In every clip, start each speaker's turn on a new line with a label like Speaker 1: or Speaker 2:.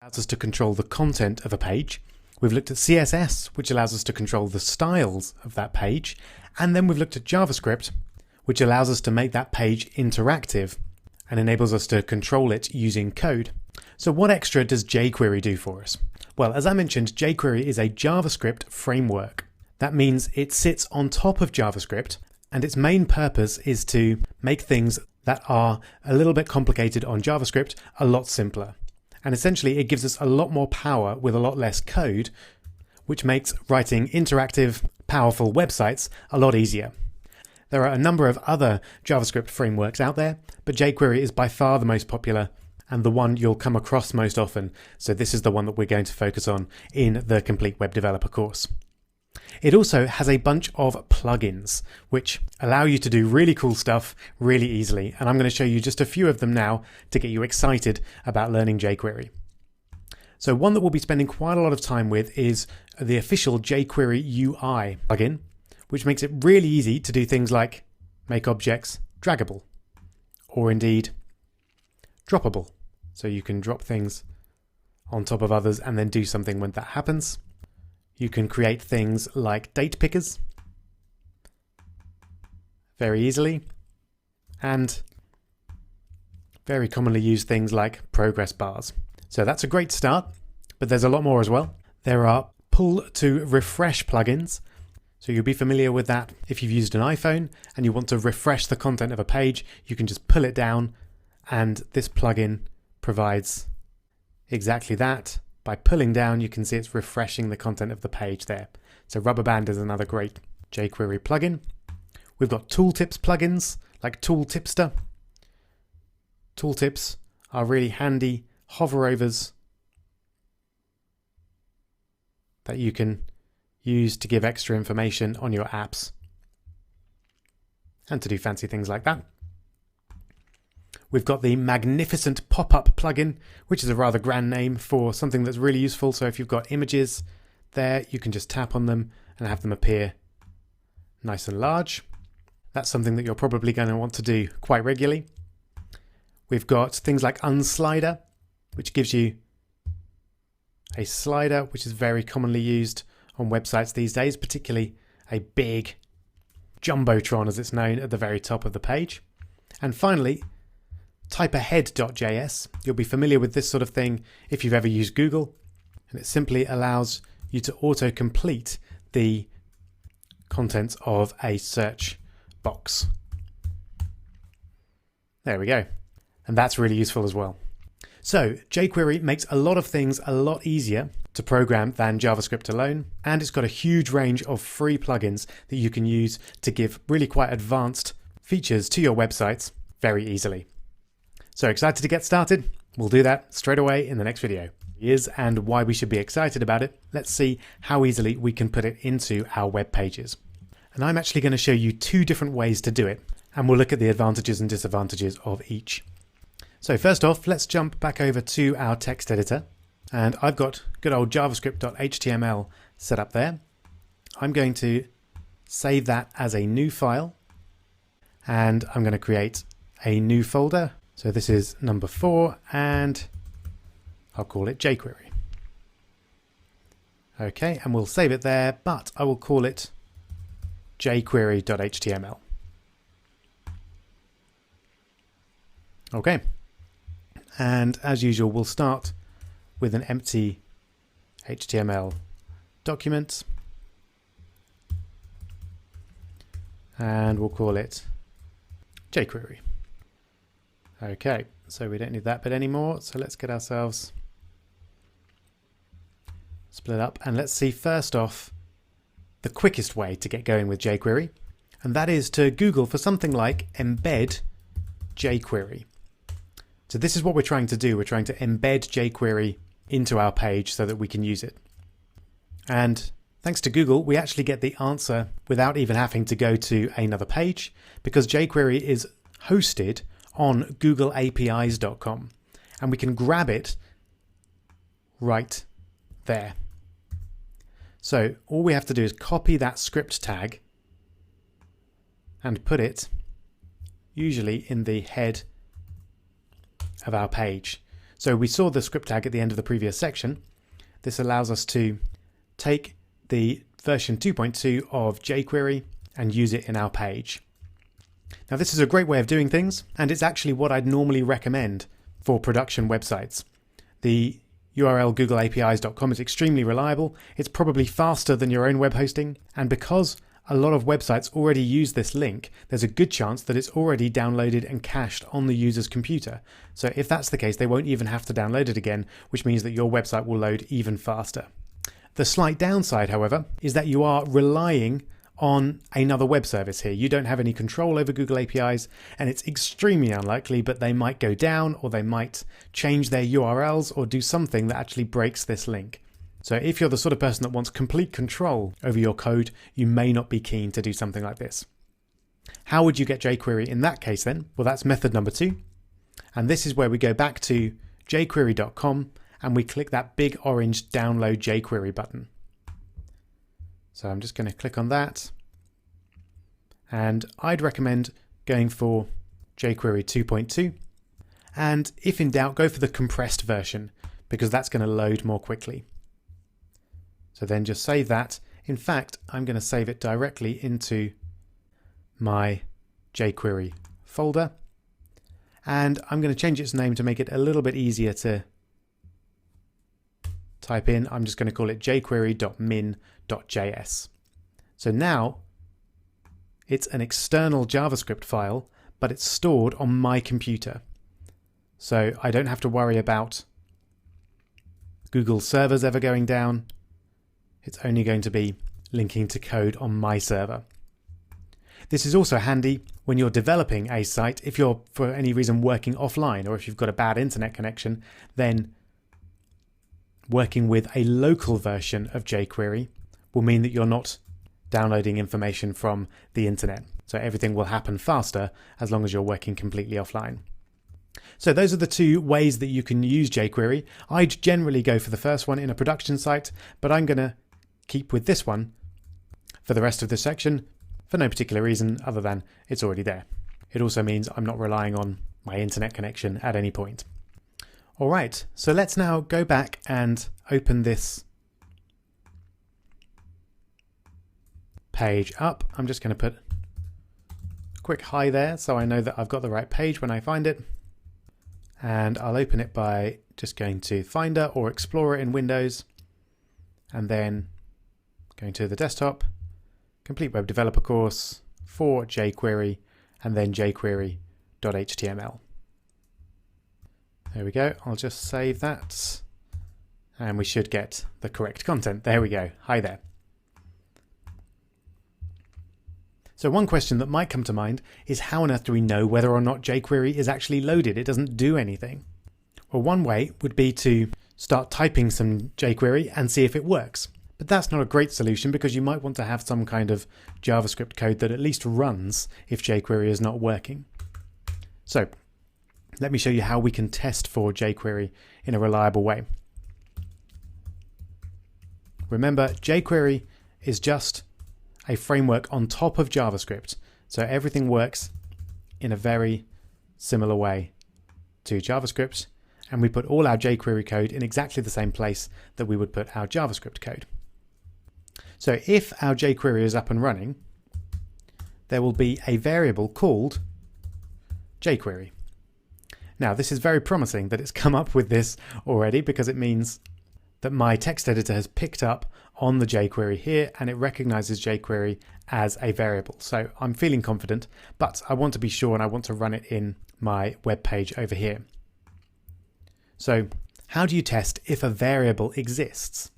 Speaker 1: allows us to control the content of a page. We've looked at CSS, which allows us to control the styles of that page. And then we've looked at JavaScript, which allows us to make that page interactive and enables us to control it using code. So what extra does jQuery do for us? Well, as I mentioned, jQuery is a JavaScript framework. That means it sits on top of JavaScript, and its main purpose is to make things that are a little bit complicated on JavaScript a lot simpler. And essentially, it gives us a lot more power with a lot less code, which makes writing interactive, powerful websites a lot easier. There are a number of other JavaScript frameworks out there, but jQuery is by far the most popular and the one you'll come across most often. So this is the one that we're going to focus on in the Complete Web Developer course. It also has a bunch of plugins which allow you to do really cool stuff really easily, and I'm going to show you just a few of them now to get you excited about learning jQuery. So one that we'll be spending quite a lot of time with is the official jQuery UI plugin, which makes it really easy to do things like make objects draggable, or indeed droppable. So you can drop things on top of others and then do something when that happens. You can create things like date pickers very easily, and very commonly used things like progress bars. So that's a great start, but there's a lot more as well. There are pull to refresh plugins. So you'll be familiar with that if you've used an iPhone and you want to refresh the content of a page. You can just pull it down, and this plugin provides exactly that. By pulling down, you can see it's refreshing the content of the page there. So Rubber Band is another great jQuery plugin. We've got tooltips plugins like Tooltipster. Tooltips are really handy hoverovers that you can use to give extra information on your apps and to do fancy things like that. We've got the Magnificent Pop-Up plugin, which is a rather grand name for something that's really useful. So if you've got images there, you can just tap on them and have them appear nice and large. That's something that you're probably going to want to do quite regularly. We've got things like Unslider, which gives you a slider, which is very commonly used on websites these days, particularly a big jumbotron, as it's known, at the very top of the page. And finally, typeahead.js. You'll be familiar with this sort of thing if you've ever used Google, and it simply allows you to auto-complete the contents of a search box. There we go. And that's really useful as well. So jQuery makes a lot of things a lot easier to program than JavaScript alone, and it's got a huge range of free plugins that you can use to give really quite advanced features to your websites very easily. So excited to get started? We'll do that straight away in the next video. And why we should be excited about it. Let's see how easily we can put it into our web pages. And I'm actually going to show you two different ways to do it, and we'll look at the advantages and disadvantages of each. So first off, let's jump back over to our text editor, and I've got good old javascript.html set up there. I'm going to save that as a new file, and I'm going to create a new folder. So this is number 4, and I'll call it jQuery. Okay, and we'll save it there, but I will call it jQuery.html. Okay. And as usual, we'll start with an empty HTML document, and we'll call it jQuery. Okay, so we don't need that bit anymore. So let's get ourselves split up, and let's see first off the quickest way to get going with jQuery, and that is to Google for something like embed jQuery. So this is what we're trying to do. We're trying to embed jQuery into our page so that we can use it. And thanks to Google, we actually get the answer without even having to go to another page, because jQuery is hosted on googleapis.com, and we can grab it right there. So all we have to do is copy that script tag and put it usually in the head of our page. So we saw the script tag at the end of the previous section. This allows us to take the version 2.2 of jQuery and use it in our page. Now this is a great way of doing things, and it's actually what I'd normally recommend for production websites. The URL googleapis.com is extremely reliable. It's probably faster than your own web hosting, and because a lot of websites already use this link, there's a good chance that it's already downloaded and cached on the user's computer. So if that's the case, they won't even have to download it again, which means that your website will load even faster. The slight downside, however, is that you are relying on another web service here. You don't have any control over Google APIs, and it's extremely unlikely, but they might go down, or they might change their URLs or do something that actually breaks this link. So if you're the sort of person that wants complete control over your code, you may not be keen to do something like this. How would you get jQuery in that case then? Well, that's method number 2. And this is where we go back to jQuery.com and we click that big orange download jQuery button. So I'm just going to click on that, and I'd recommend going for jQuery 2.2, and if in doubt, go for the compressed version because that's going to load more quickly. So then just save that. In fact, I'm going to save it directly into my jQuery folder, and I'm going to change its name to make it a little bit easier to type in. I'm just going to call it jQuery.min.js. So now it's an external JavaScript file, but it's stored on my computer. So I don't have to worry about Google servers ever going down. It's only going to be linking to code on my server. This is also handy when you're developing a site. If you're for any reason working offline, or if you've got a bad internet connection, then working with a local version of jQuery will mean that you're not downloading information from the internet. So everything will happen faster as long as you're working completely offline. So those are the 2 ways that you can use jQuery. I'd generally go for the first one in a production site, but I'm going to keep with this one for the rest of this section for no particular reason other than it's already there. It also means I'm not relying on my internet connection at any point. All right, so let's now go back and open this page up. I'm just going to put a quick hi there so I know that I've got the right page when I find it. And I'll open it by just going to Finder or Explorer in Windows, and then going to the desktop, Complete Web Developer Course for jQuery, and then jQuery.html. There we go. I'll just save that and we should get the correct content. There we go. Hi there. So one question that might come to mind is how on earth do we know whether or not jQuery is actually loaded? It doesn't do anything. Well, one way would be to start typing some jQuery and see if it works. But that's not a great solution because you might want to have some kind of JavaScript code that at least runs if jQuery is not working. So let me show you how we can test for jQuery in a reliable way. Remember, jQuery is just a framework on top of JavaScript, so everything works in a very similar way to JavaScript, and we put all our jQuery code in exactly the same place that we would put our JavaScript code. So if our jQuery is up and running, there will be a variable called jQuery. Now, this is very promising that it's come up with this already because it means that my text editor has picked up on the jQuery here and it recognizes jQuery as a variable. So I'm feeling confident, but I want to be sure and I want to run it in my web page over here. So how do you test if a variable exists?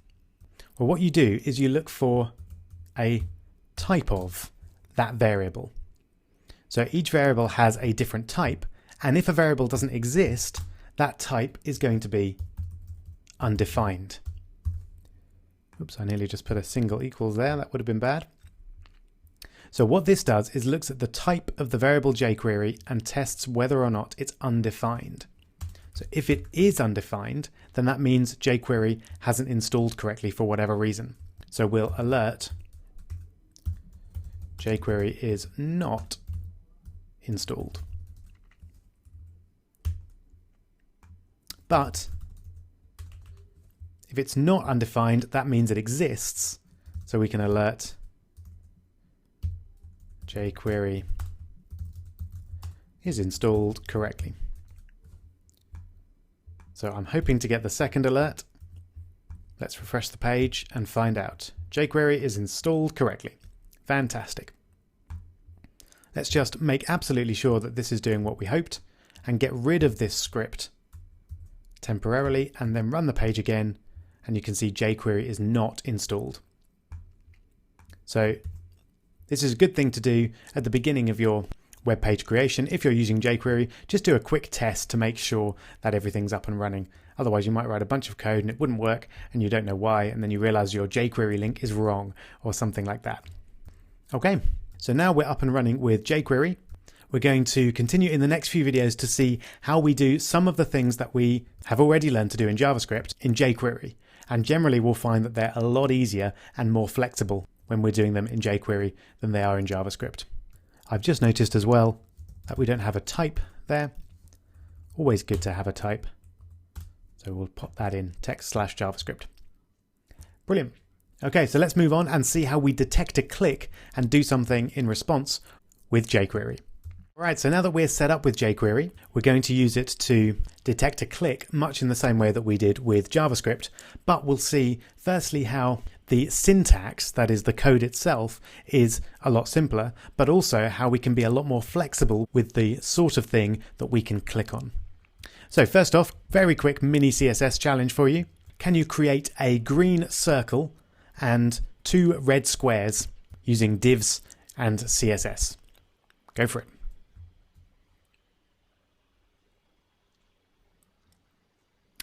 Speaker 1: Well, what you do is you look for a type of that variable. So each variable has a different type, and if a variable doesn't exist, that type is going to be undefined. Oops, I nearly just put a single equals there. That would have been bad. So what this does is looks at the type of the variable jQuery and tests whether or not it's undefined. So if it is undefined, then that means jQuery hasn't installed correctly for whatever reason. So we'll alert jQuery is not installed. But if it's not undefined, that means it exists. So we can alert jQuery is installed correctly. So I'm hoping to get the second alert. Let's refresh the page and find out. jQuery is installed correctly. Fantastic. Let's just make absolutely sure that this is doing what we hoped and get rid of this script temporarily and then run the page again, and you can see jQuery is not installed. So this is a good thing to do at the beginning of your web page creation. If you're using jQuery, just do a quick test to make sure that everything's up and running. Otherwise you might write a bunch of code and it wouldn't work and you don't know why, and then you realize your jQuery link is wrong or something like that. Okay, so now we're up and running with jQuery. We're going to continue in the next few videos to see how we do some of the things that we have already learned to do in JavaScript in jQuery. And generally we'll find that they're a lot easier and more flexible when we're doing them in jQuery than they are in JavaScript. I've just noticed as well that we don't have a type there. Always good to have a type. So we'll pop that in text/JavaScript. Brilliant. Okay, so let's move on and see how we detect a click and do something in response with jQuery. Right, so now that we're set up with jQuery, we're going to use it to detect a click much in the same way that we did with JavaScript, but we'll see firstly how the syntax, that is the code itself, is a lot simpler, but also how we can be a lot more flexible with the sort of thing that we can click on. So first off, very quick mini CSS challenge for you. Can you create a green circle and 2 red squares using divs and CSS? Go for it.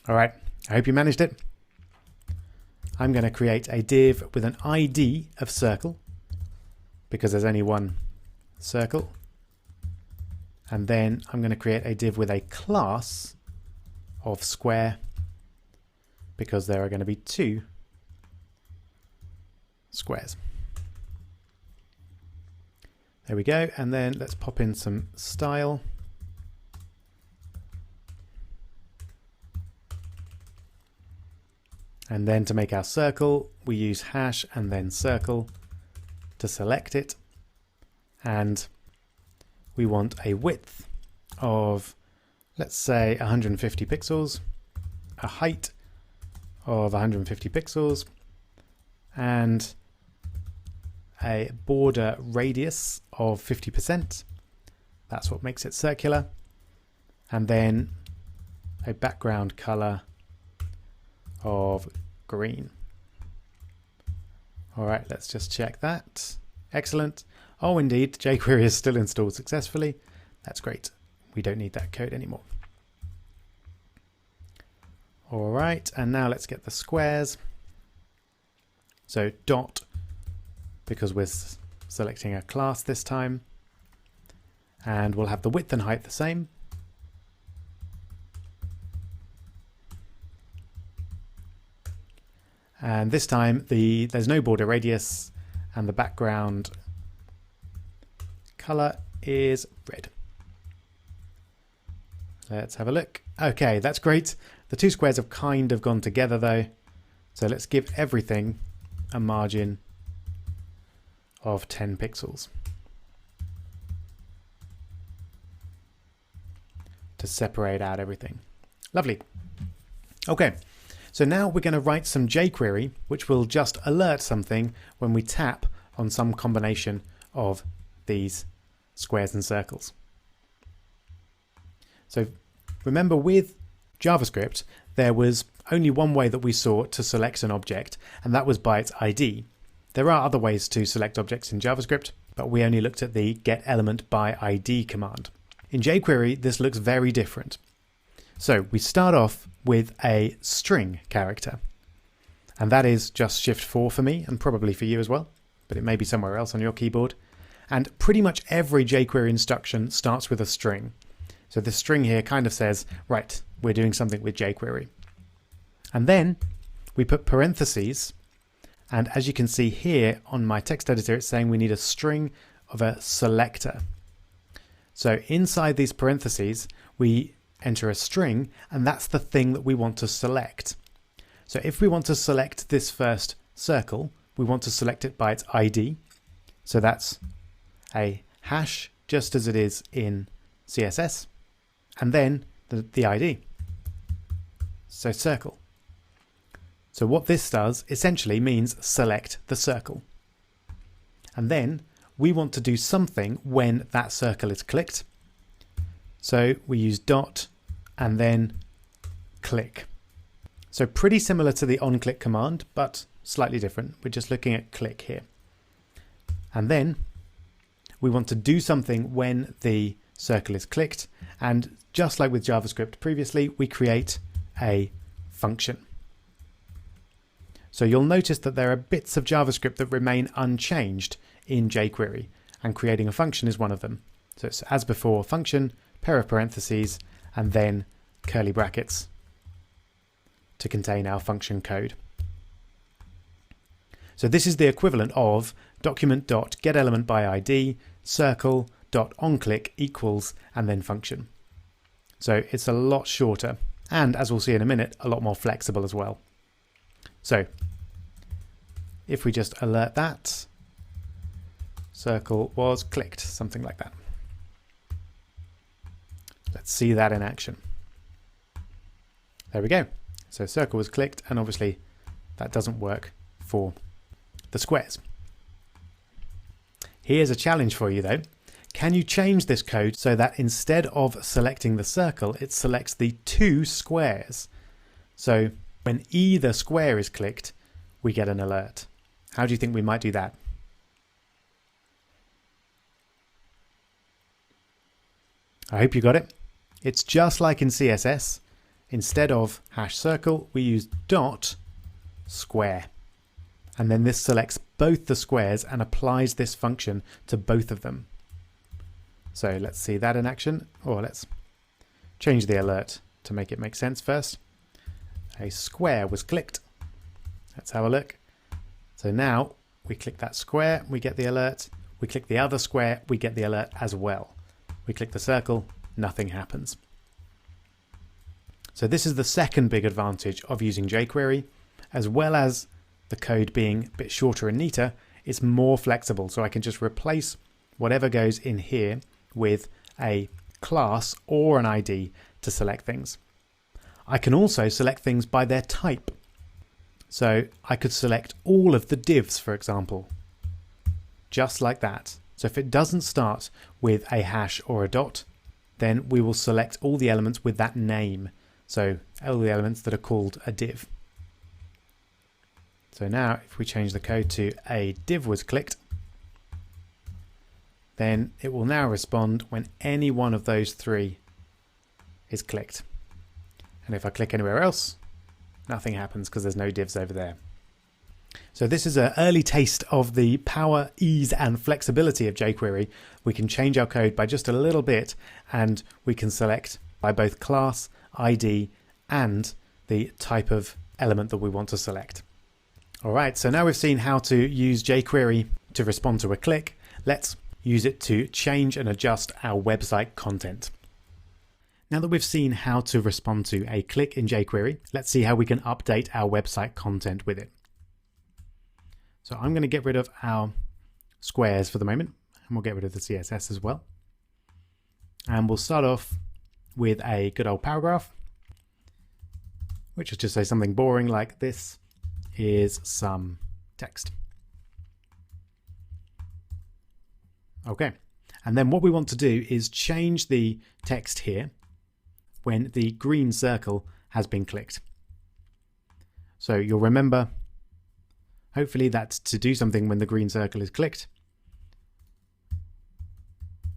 Speaker 1: All right, I hope you managed it. I'm going to create a div with an ID of circle because there's only one circle. And then I'm going to create a div with a class of square because there are going to be 2 squares. There we go. And then let's pop in some style. And then to make our circle, we use hash and then circle to select it. And we want a width of, let's say, 150 pixels, a height of 150 pixels, and a border radius of 50%. That's what makes it circular. And then a background color of green. All right, let's just check that. Excellent. Oh, indeed, jQuery is still installed successfully. That's great. We don't need that code anymore. All right, and now let's get the squares. So dot, because we're selecting a class this time, and we'll have the width and height the same. And this time there's no border radius and the background color is red. Let's have a look. Okay, that's great. The 2 squares have kind of gone together though. So let's give everything a margin of 10 pixels to separate out everything. Lovely. Okay. So now we're going to write some jQuery, which will just alert something when we tap on some combination of these squares and circles. So remember, with JavaScript, there was only one way that we saw to select an object, and that was by its ID. There are other ways to select objects in JavaScript, but we only looked at the getElementById command. In jQuery, this looks very different. So we start off with a string character, and that is just Shift 4 for me, and probably for you as well, but it may be somewhere else on your keyboard. And pretty much every jQuery instruction starts with a string. So this string here kind of says, right, we're doing something with jQuery. And then we put parentheses, and as you can see here on my text editor, it's saying we need a string of a selector. So inside these parentheses, we enter a string, and that's the thing that we want to select. So if we want to select this first circle, we want to select it by its ID. So that's a hash, just as it is in CSS, and then the ID. So circle. So what this does essentially means select the circle. And then we want to do something when that circle is clicked. So we use dot and then click. So pretty similar to the onClick command, but slightly different. We're just looking at click here. And then we want to do something when the circle is clicked. And just like with JavaScript previously, we create a function. So you'll notice that there are bits of JavaScript that remain unchanged in jQuery, and creating a function is one of them. So it's as before, function, pair of parentheses, and then curly brackets to contain our function code. So this is the equivalent of document.getElementById, circle.onClick equals, and then function. So it's a lot shorter, and as we'll see in a minute, a lot more flexible as well. So if we just alert that, circle was clicked, something like that. Let's see that in action. There we go. So circle was clicked, and obviously that doesn't work for the squares. Here's a challenge for you though. Can you change this code so that instead of selecting the circle, it selects the two squares? So when either square is clicked, we get an alert. How do you think we might do that? I hope you got it. It's just like in CSS. Instead of hash circle, we use dot square. And then this selects both the squares and applies this function to both of them. So let's see that in action, or let's change the alert to make it make sense first. A square was clicked. Let's have a look. So now we click that square, we get the alert. We click the other square, we get the alert as well. We click the circle, nothing happens. So this is the second big advantage of using jQuery. As well as the code being a bit shorter and neater, it's more flexible. So I can just replace whatever goes in here with a class or an ID to select things. I can also select things by their type. So I could select all of the divs, for example, just like that. So if it doesn't start with a hash or a dot, then we will select all the elements with that name. So all the elements that are called a div. So now if we change the code to a div was clicked, then it will now respond when any one of those three is clicked. And if I click anywhere else, nothing happens because there's no divs over there. So this is an early taste of the power, ease and flexibility of jQuery. We can change our code by just a little bit, and we can select by both class, ID and the type of element that we want to select. Alright, so now we've seen how to use jQuery to respond to a click. Let's use it to change and adjust our website content. Now that we've seen how to respond to a click in jQuery, let's see how we can update our website content with it. So I'm going to get rid of our squares for the moment, and we'll get rid of the CSS as well. And we'll start off with a good old paragraph, which is just say something boring like this is some text. Okay, and then what we want to do is change the text here when the green circle has been clicked. So you'll remember, hopefully, that to do something when the green circle is clicked,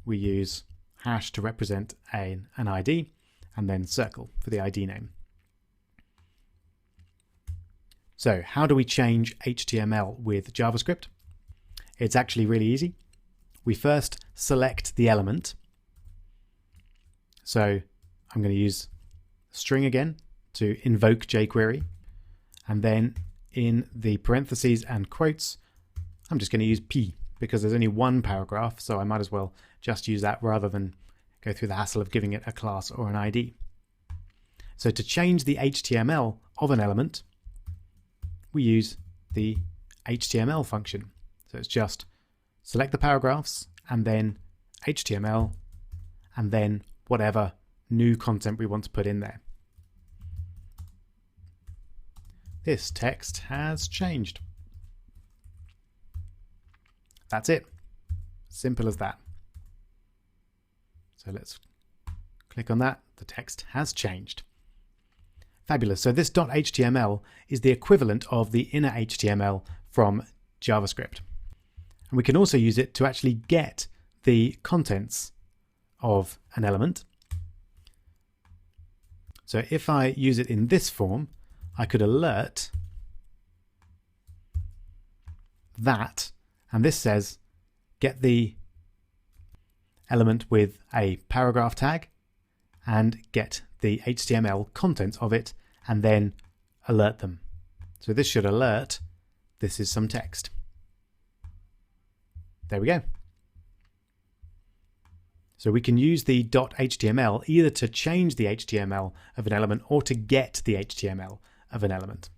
Speaker 1: we use hash to represent an ID, and then circle for the ID name. So how do we change HTML with JavaScript? It's actually really easy. We first select the element. So I'm going to use string again to invoke jQuery. And then in the parentheses and quotes, I'm just going to use P because there's only one paragraph. So I might as well just use that rather than go through the hassle of giving it a class or an ID. So to change the HTML of an element, we use the HTML function. So it's just select the paragraphs and then HTML and then whatever new content we want to put in there. This text has changed. That's it. Simple as that. So let's click on that. The text has changed. Fabulous. So this .html is the equivalent of the inner HTML from JavaScript. And we can also use it to actually get the contents of an element. So if I use it in this form, I could alert that, and this says get the element with a paragraph tag and get the HTML content of it and then alert them. So this should alert this is some text. There we go. So we can use the .html either to change the HTML of an element or to get the HTML of an element.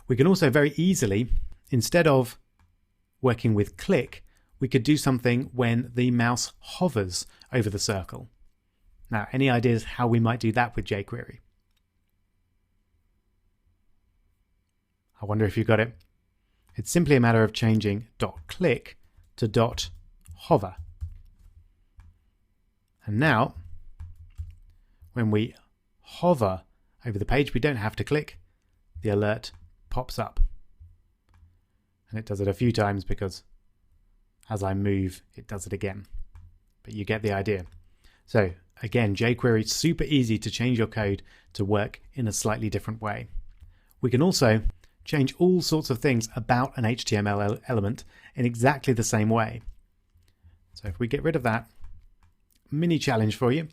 Speaker 1: We can also very easily, instead of working with click, we could do something when the mouse hovers over the circle. Now, any ideas how we might do that with jQuery? I wonder if you got it. It's simply a matter of changing .click to .hover. And now, when we hover over the page, we don't have to click. The alert pops up. And it does it a few times because as I move, it does it again. But you get the idea. So again, jQuery is super easy to change your code to work in a slightly different way. We can also change all sorts of things about an HTML element in exactly the same way. So if we get rid of that, mini challenge for you.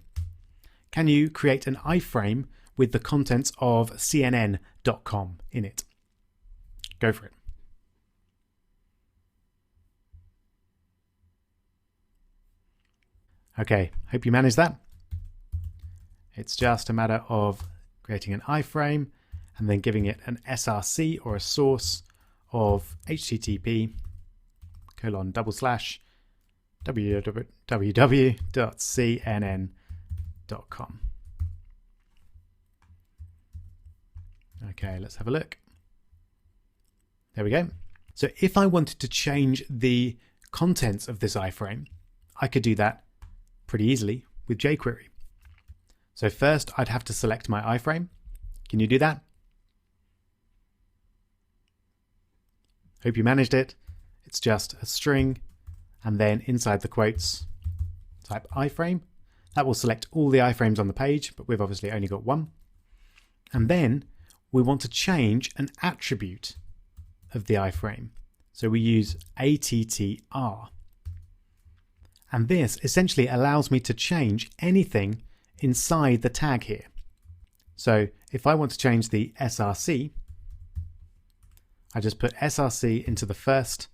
Speaker 1: Can you create an iframe with the contents of CNN.com in it? Go for it. Okay, hope you managed that. It's just a matter of creating an iframe and then giving it an src or a source of http://www.cnn.com. Okay, let's have a look. There we go. So if I wanted to change the contents of this iframe, I could do that pretty easily with jQuery. So first I'd have to select my iframe. Can you do that? Hope you managed it. It's just a string and then inside the quotes type iframe. That will select all the iframes on the page, but we've obviously only got one. And then we want to change an attribute of the iframe. So we use attr. And this essentially allows me to change anything inside the tag here. So if I want to change the src, I just put src into the first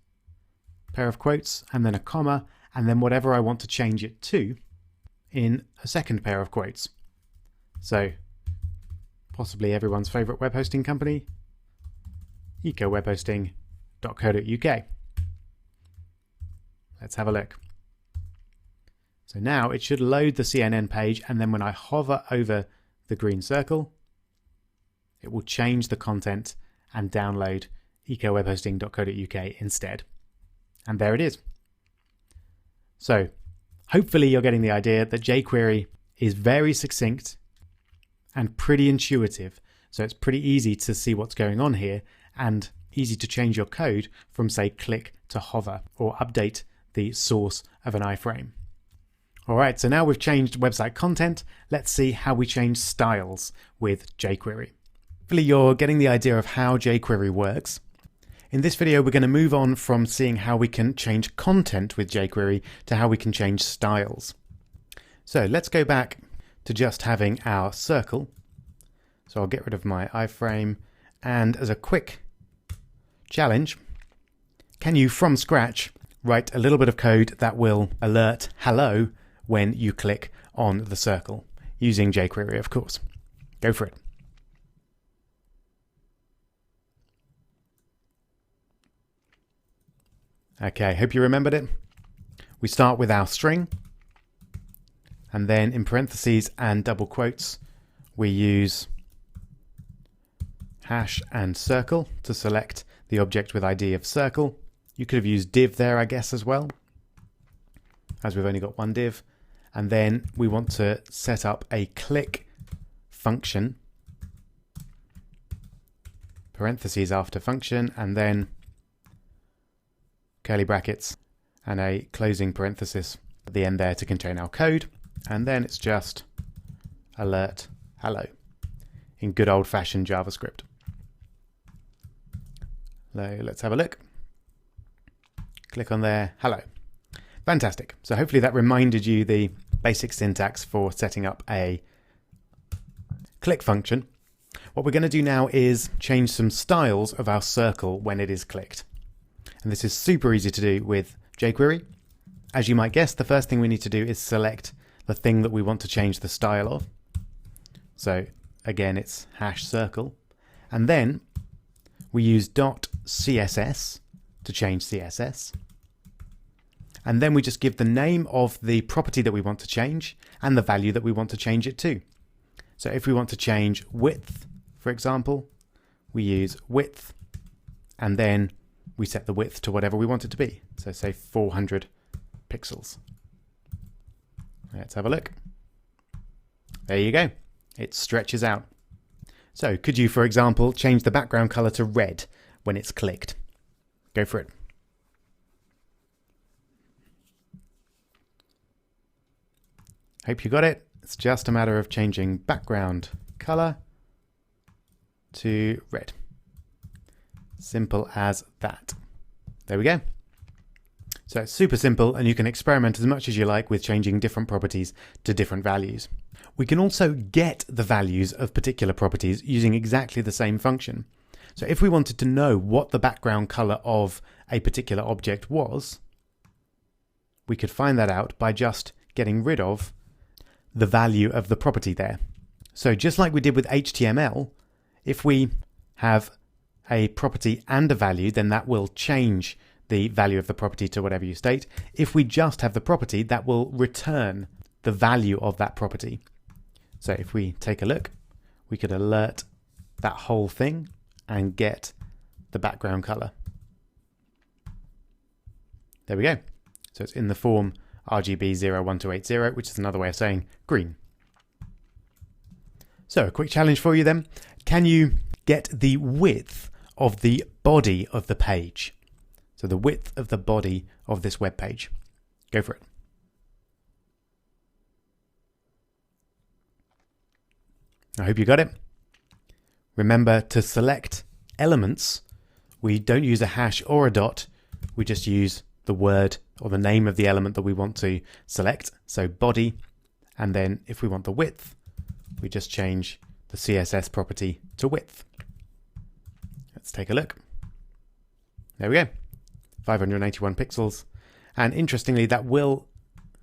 Speaker 1: pair of quotes and then a comma and then whatever I want to change it to in a second pair of quotes. So possibly everyone's favorite web hosting company, ecowebhosting.co.uk. Let's have a look. So now it should load the CNN page, and then when I hover over the green circle, it will change the content and download ecowebhosting.co.uk instead. And there it is. So hopefully you're getting the idea that jQuery is very succinct and pretty intuitive. So it's pretty easy to see what's going on here and easy to change your code from, say, click to hover or update the source of an iframe. All right, so now we've changed website content. Let's see how we change styles with jQuery. Hopefully you're getting the idea of how jQuery works. In this video, we're going to move on from seeing how we can change content with jQuery to how we can change styles. So let's go back to just having our circle. So I'll get rid of my iframe, and as a quick challenge, can you from scratch write a little bit of code that will alert hello when you click on the circle using jQuery, of course. Go for it. Okay, hope you remembered it. We start with our string, and then in parentheses and double quotes, we use hash and circle to select the object with ID of circle. You could have used div there, I guess, as well, as we've only got one div. And then we want to set up a click function, parentheses after function, and then curly brackets and a closing parenthesis at the end there to contain our code. And then it's just alert hello in good old-fashioned JavaScript. Let's have a look. Click on there, hello. Fantastic. So hopefully that reminded you the basic syntax for setting up a click function. What we're going to do now is change some styles of our circle when it is clicked. And this is super easy to do with jQuery. As you might guess, the first thing we need to do is select the thing that we want to change the style of. So again, it's hash circle. And then we use .css to change CSS. And then we just give the name of the property that we want to change and the value that we want to change it to. So if we want to change width, for example, we use width, and then we set the width to whatever we want it to be. So say 400 pixels. Let's have a look. There you go. It stretches out. So could you, for example, change the background color to red when it's clicked? Go for it. Hope you got it. It's just a matter of changing background color to red. Simple as that. There we go. So it's super simple, and you can experiment as much as you like with changing different properties to different values. We can also get the values of particular properties using exactly the same function. So if we wanted to know what the background color of a particular object was, we could find that out by just getting rid of the value of the property there. So just like we did with HTML, if we have a property and a value, then that will change the value of the property to whatever you state. If we just have the property, that will return the value of that property. So if we take a look, we could alert that whole thing and get the background color. There we go. So it's in the form RGB 01280, which is another way of saying green. So a quick challenge for you then. Can you get the width of the body of the page? So the width of the body of this web page. Go for it. I hope you got it. Remember to select elements. We don't use a hash or a dot. We just use the word or the name of the element that we want to select. So body. And then if we want the width, we just change the CSS property to width. Let's take a look. There we go. 581 pixels. And interestingly, that will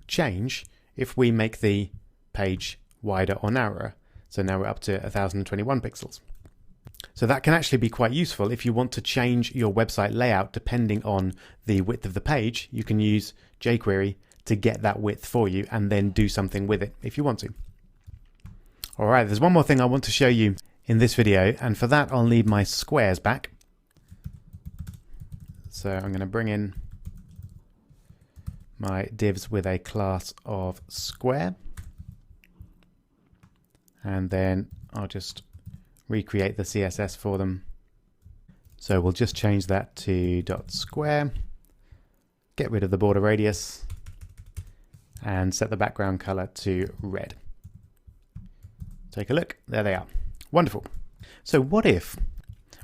Speaker 1: change if we make the page wider or narrower. So now we're up to 1021 pixels. So that can actually be quite useful if you want to change your website layout depending on the width of the page. You can use jQuery to get that width for you and then do something with it if you want to. All right, there's one more thing I want to show you in this video, and for that I'll need my squares back. So I'm going to bring in my divs with a class of square, and then I'll just recreate the CSS for them. So we'll just change that to .square, get rid of the border radius, and set the background color to red. Take a look, there they are. Wonderful. So what if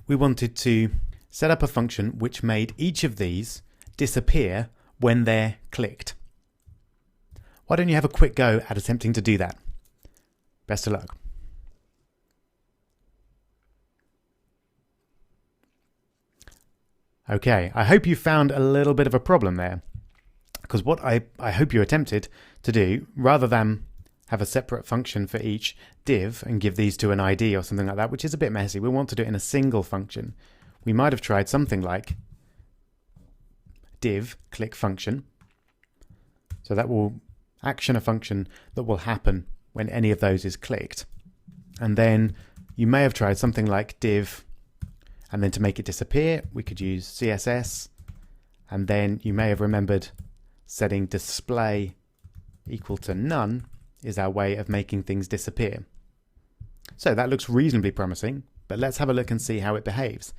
Speaker 1: we wanted to set up a function which made each of these disappear when they're clicked? Why don't you have a quick go at attempting to do that? Best of luck. Okay, I hope you found a little bit of a problem there, because what I hope you attempted to do, rather than have a separate function for each div and give these to an ID or something like that, which is a bit messy. We want to do it in a single function. We might have tried something like div click function. So that will action a function that will happen when any of those is clicked. And then you may have tried something like div, and then to make it disappear, we could use CSS. And then you may have remembered setting display equal to none is our way of making things disappear. So that looks reasonably promising, but let's have a look and see how it behaves.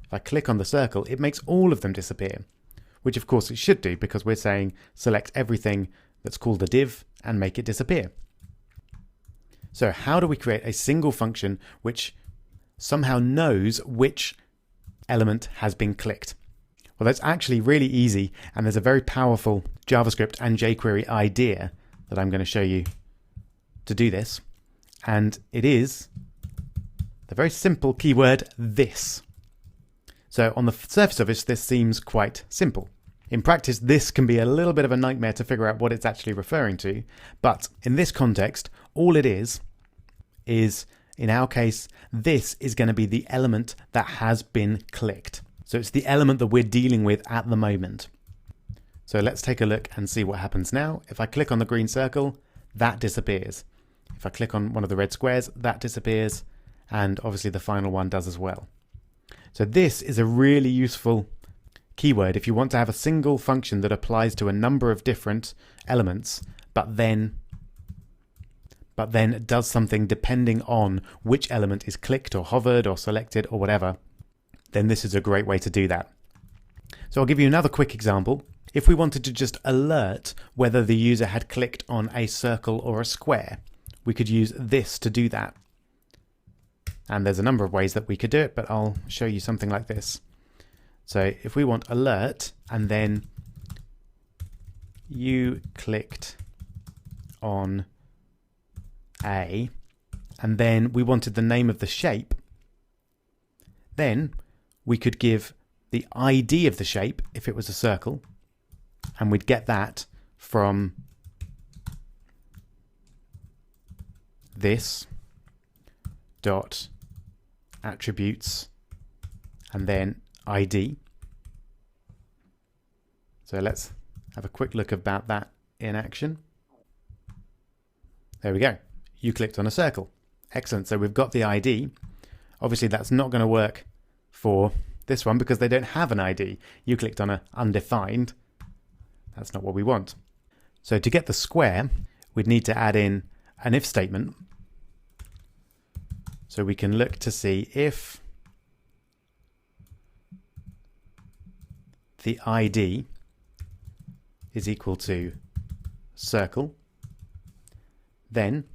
Speaker 1: If I click on the circle, it makes all of them disappear, which of course it should do because we're saying select everything that's called a div and make it disappear. So how do we create a single function which somehow knows which element has been clicked? Well, that's actually really easy, and there's a very powerful JavaScript and jQuery idea that I'm going to show you to do this. And it is the very simple keyword this. So on the surface of it, this seems quite simple. In practice, this can be a little bit of a nightmare to figure out what it's actually referring to. But in this context, all it is, in our case, this is going to be the element that has been clicked. So it's the element that we're dealing with at the moment. So let's take a look and see what happens now. If I click on the green circle, that disappears. If I click on one of the red squares, that disappears. And obviously the final one does as well. So this is a really useful keyword if you want to have a single function that applies to a number of different elements, but then does something depending on which element is clicked or hovered or selected or whatever. Then this is a great way to do that. So I'll give you another quick example. If we wanted to just alert whether the user had clicked on a circle or a square, we could use this to do that. And there's a number of ways that we could do it, but I'll show you something like this. So if we want alert and then you clicked on A, and then we wanted the name of the shape, then we could give the ID of the shape if it was a circle, and we'd get that from this dot attributes and then ID. So let's have a quick look about that in action. There we go. You clicked on a circle. Excellent. So we've got the ID. Obviously that's not going to work for this one because they don't have an ID. You clicked on a undefined. That's not what we want. So to get the square, we'd need to add in an if statement. So we can look to see if the ID is equal to circle, then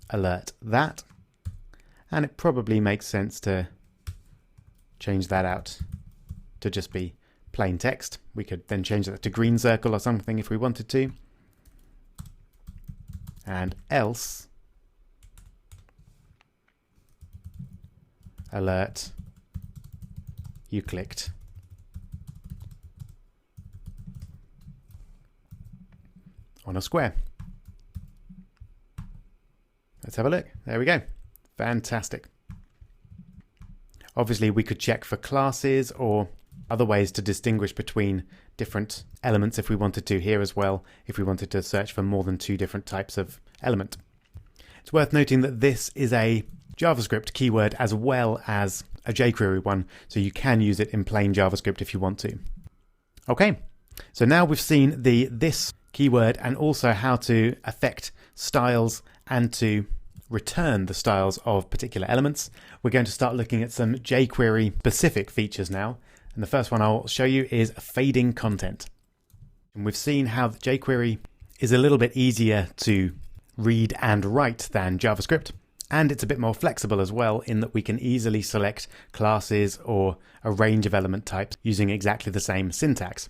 Speaker 1: alert that. And it probably makes sense to change that out to just be plain text. We could then change that to green circle or something if we wanted to. And else alert you clicked on a square. Let's have a look. There we go. Fantastic. Obviously we could check for classes or other ways to distinguish between different elements if we wanted to here as well, if we wanted to search for more than two different types of element. It's worth noting that this is a JavaScript keyword as well as a jQuery one, so you can use it in plain JavaScript if you want to. Okay, so now we've seen the this keyword and also how to affect styles and to return the styles of particular elements. We're going to start looking at some jQuery specific features now. And the first one I'll show you is fading content. And we've seen how jQuery is a little bit easier to read and write than JavaScript. And it's a bit more flexible as well in that we can easily select classes or a range of element types using exactly the same syntax.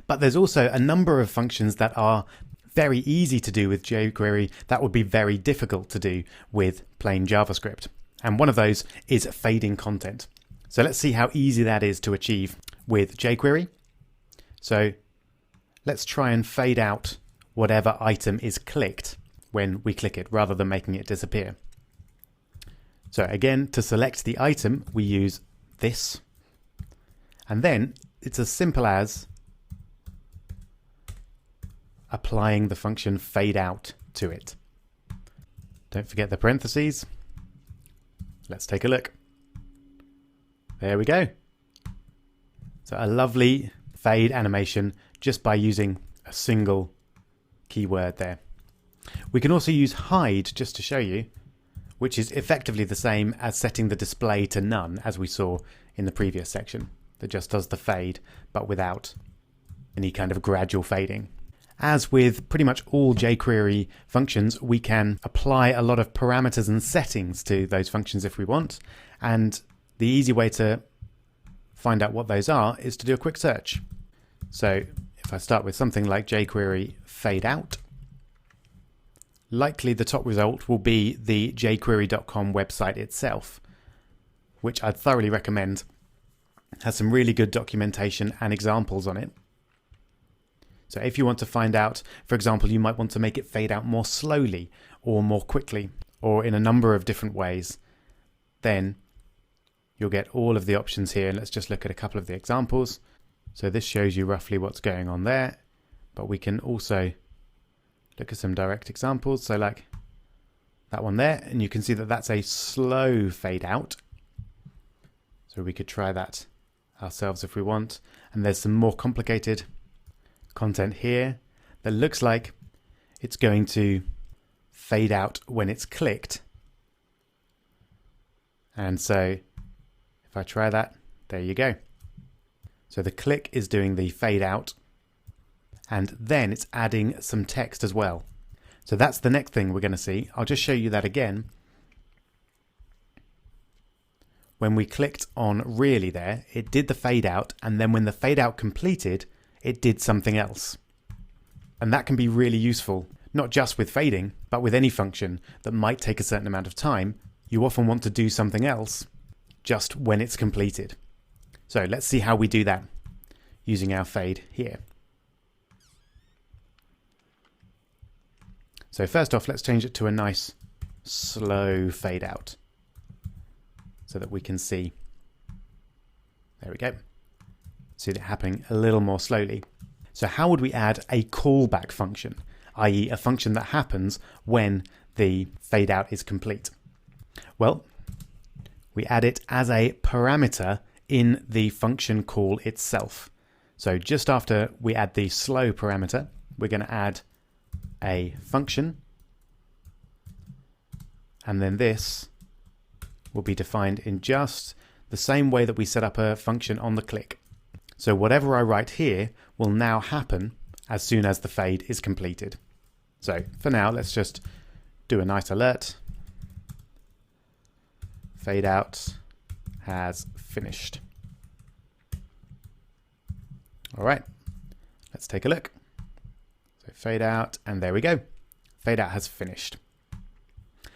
Speaker 1: But there's also a number of functions that are very easy to do with jQuery that would be very difficult to do with plain JavaScript. And one of those is fading content. So let's see how easy that is to achieve with jQuery. So let's try and fade out whatever item is clicked when we click it, rather than making it disappear. So again, to select the item, we use this. And then it's as simple as applying the function fade out to it. Don't forget the parentheses. Let's take a look. There we go. So a lovely fade animation just by using a single keyword there. We can also use hide just to show you, which is effectively the same as setting the display to none, as we saw in the previous section, that just does the fade, but without any kind of gradual fading. As with pretty much all jQuery functions, we can apply a lot of parameters and settings to those functions if we want, and the easy way to find out what those are is to do a quick search. So if I start with something like jQuery fade out, likely the top result will be the jQuery.com website itself, which I'd thoroughly recommend. It has some really good documentation and examples on it. So if you want to find out, for example, you might want to make it fade out more slowly or more quickly or in a number of different ways, then you'll get all of the options here. Let's just look at a couple of the examples. So this shows you roughly what's going on there, but we can also look at some direct examples. So like that one there, and you can see that that's a slow fade out. So we could try that ourselves if we want. And there's some more complicated content here that looks like it's going to fade out when it's clicked. And so if I try that, there you go. So the click is doing the fade out, and then it's adding some text as well. So that's the next thing we're going to see. I'll just show you that again. When we clicked on really there, it did the fade out, and then when the fade out completed, it did something else. And that can be really useful, not just with fading, but with any function that might take a certain amount of time. You often want to do something else just when it's completed. So let's see how we do that using our fade here. So first off, let's change it to a nice slow fade out so that we can see. There we go. See it happening a little more slowly. So how would we add a callback function, i.e. a function that happens when the fade out is complete? Well, we add it as a parameter in the function call itself. So just after we add the slow parameter, we're going to add a function, and then this will be defined in just the same way that we set up a function on the click. So whatever I write here will now happen as soon as the fade is completed. So for now, let's just do a nice alert. Fade out has finished. All right, let's take a look. So fade out, and there we go. Fade out has finished.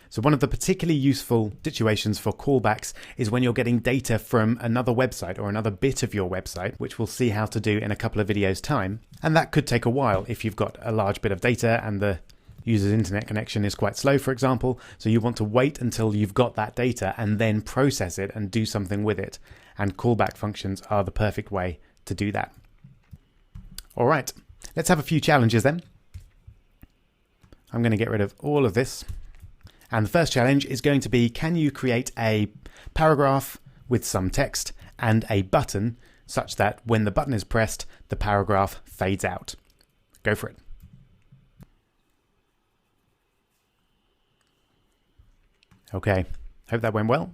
Speaker 1: So one of the particularly useful situations for callbacks is when you're getting data from another website or another bit of your website, which we'll see how to do in a couple of videos' time. And that could take a while if you've got a large bit of data and the user's internet connection is quite slow, for example. So you want to wait until you've got that data and then process it and do something with it. And callback functions are the perfect way to do that. All right, let's have a few challenges then. I'm going to get rid of all of this. And the first challenge is going to be, can you create a paragraph with some text and a button such that when the button is pressed, the paragraph fades out? Go for it. Okay, hope that went well.